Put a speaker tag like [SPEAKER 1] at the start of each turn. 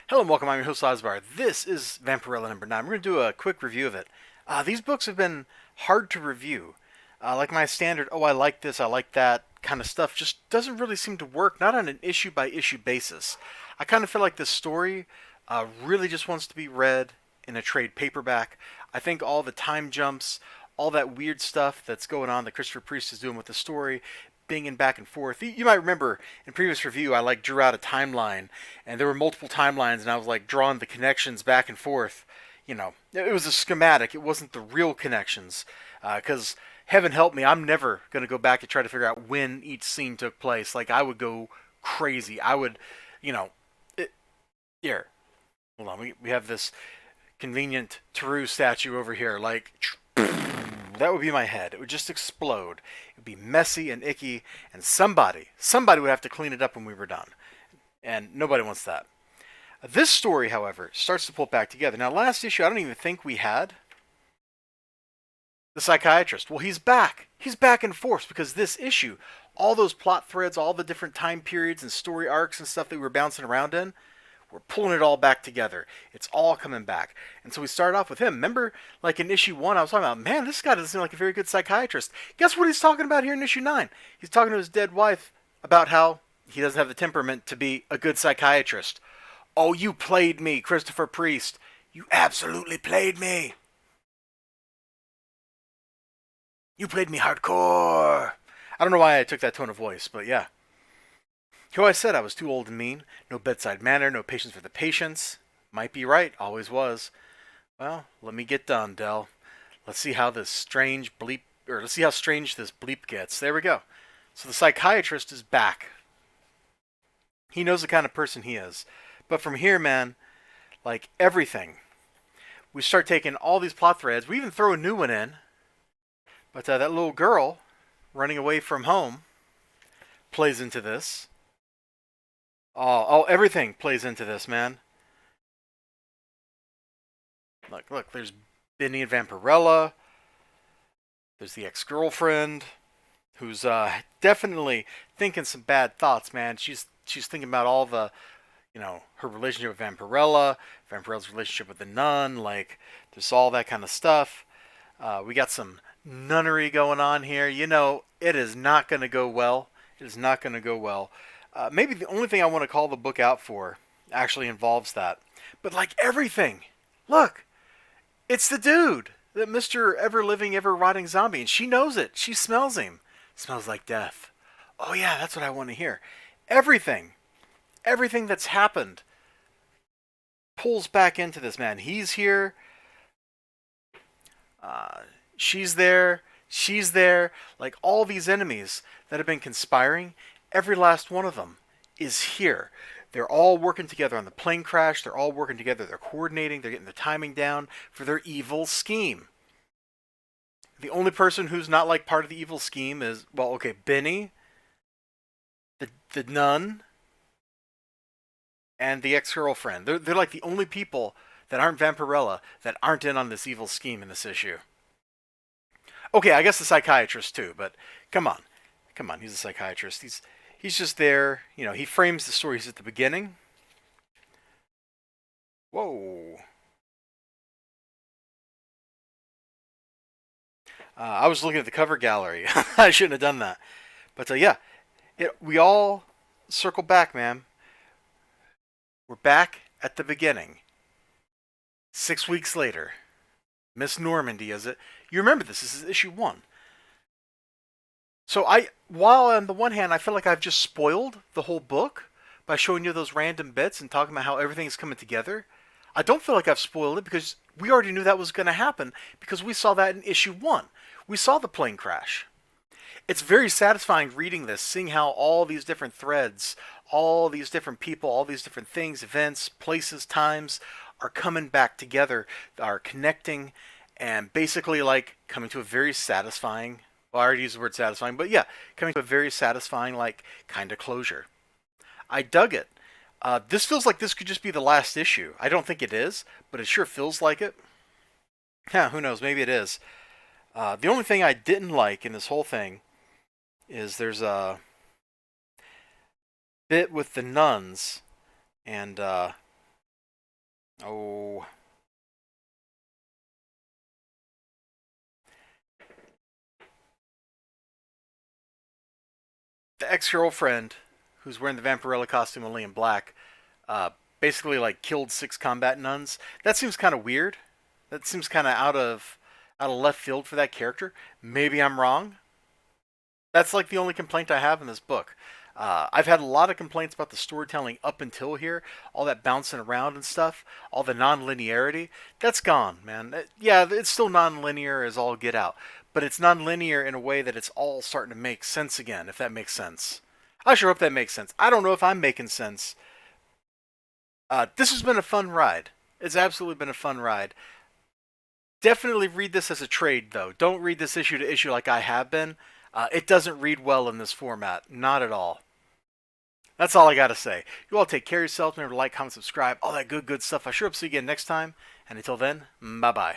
[SPEAKER 1] Hello and welcome, I'm your host Elizibar. This is Vampirella number 9. We're going to do a quick review of it. These books have been hard to review. Like my standard, oh I like this, I like that kind of stuff just doesn't really seem to work, not on an issue by issue basis. I kind of feel like this story really just wants to be read in a trade paperback. I think all the time jumps, all that weird stuff that's going on that Christopher Priest is doing with the story, binging back and forth. You might remember in previous review I like drew out a timeline, and there were multiple timelines, and I was like drawing the connections back and forth. You know, it was a schematic. It wasn't the real connections, because heaven help me, I'm never gonna go back and try to figure out when each scene took place. Like I would go crazy. I would, you know, it, here. Hold on, we have this convenient Taru statue over here. Like that would be my head. It would just explode. It would be messy and icky, and somebody would have to clean it up when we were done. And nobody wants that. This story, however, starts to pull it back together. Now, last issue, I don't even think we had the psychiatrist. Well, he's back. He's back in force because this issue, all those plot threads, all the different time periods and story arcs and stuff that we were bouncing around in, we're pulling it all back together. It's all coming back. And so we started off with him. Remember, like in issue 1, I was talking about, man, this guy doesn't seem like a very good psychiatrist. Guess what he's talking about here in issue 9? He's talking to his dead wife about how he doesn't have the temperament to be a good psychiatrist. Oh, you played me, Christopher Priest. You absolutely played me. You played me hardcore. I don't know why I took that tone of voice, but yeah. Who I said I was too old and mean, no bedside manner, no patience for the patients. Might be right, always was. Well, let me get done, Dell. Let's see how this strange bleep, or let's see how strange this bleep gets. There we go. So the psychiatrist is back. He knows the kind of person he is. But from here, man, like everything, we start taking all these plot threads. We even throw a new one in. But that little girl running away from home plays into this. Oh, everything plays into this, man. Look, there's Benny and Vampirella. There's the ex-girlfriend, who's definitely thinking some bad thoughts, man. She's thinking about all the, her relationship with Vampirella, Vampirella's relationship with the nun, like, there's all that kind of stuff. We got some nunnery going on here. It is not going to go well. It is not going to go well. Maybe the only thing I want to call the book out for actually involves that. But like everything, look, it's the dude, the Mr. Ever Living, Ever Rotting Zombie, and she knows it. She smells him. Smells like death. Oh yeah, that's what I want to hear. Everything, everything that's happened pulls back into this man. He's here. She's there. She's there. Like all these enemies that have been conspiring, every last one of them is here. They're all working together on the plane crash. They're all working together. They're coordinating. They're getting the timing down for their evil scheme. The only person who's not like part of the evil scheme is, well, okay, Benny, the nun, and the ex-girlfriend. They're like the only people that aren't Vampirella that aren't in on this evil scheme in this issue. Okay, I guess the psychiatrist too, but come on. Come on, he's a psychiatrist. He's just there. He frames the stories at the beginning. Whoa. I was looking at the cover gallery. I shouldn't have done that. But yeah, we all circle back, man. We're back at the beginning. 6 weeks later. Miss Normandy, is it? You remember this. This is issue 1. So while on the one hand, I feel like I've just spoiled the whole book by showing you those random bits and talking about how everything's coming together, I don't feel like I've spoiled it because we already knew that was going to happen because we saw that in issue 1. We saw the plane crash. It's very satisfying reading this, seeing how all these different threads, all these different people, all these different things, events, places, times are coming back together, are connecting, and basically like coming to a very satisfying, well, I already used the word satisfying, but yeah, coming to a very satisfying, like, kind of closure. I dug it. This feels like this could just be the last issue. I don't think it is, but it sure feels like it. Yeah, who knows? Maybe it is. The only thing I didn't like in this whole thing is there's a bit with the nuns and Oh, the ex-girlfriend who's wearing the Vampirella costume only in black, uh, basically like killed 6 combat nuns. That seems kind of weird. That seems kind of out of left field for that character. Maybe I'm wrong. That's like the only complaint I have in this book. I've had a lot of complaints about the storytelling up until here, all that bouncing around and stuff, all the non-linearity. That's gone, man. Yeah, it's still non-linear as all get out, but it's non-linear in a way that it's all starting to make sense again, if that makes sense. I sure hope that makes sense. I don't know if I'm making sense. This has been a fun ride. It's absolutely been a fun ride. Definitely read this as a trade, though. Don't read this issue to issue like I have been. It doesn't read well in this format. Not at all. That's all I gotta say. You all take care of yourselves. Remember to like, comment, subscribe, all that good stuff. I sure hope to see you again next time. And until then, bye bye.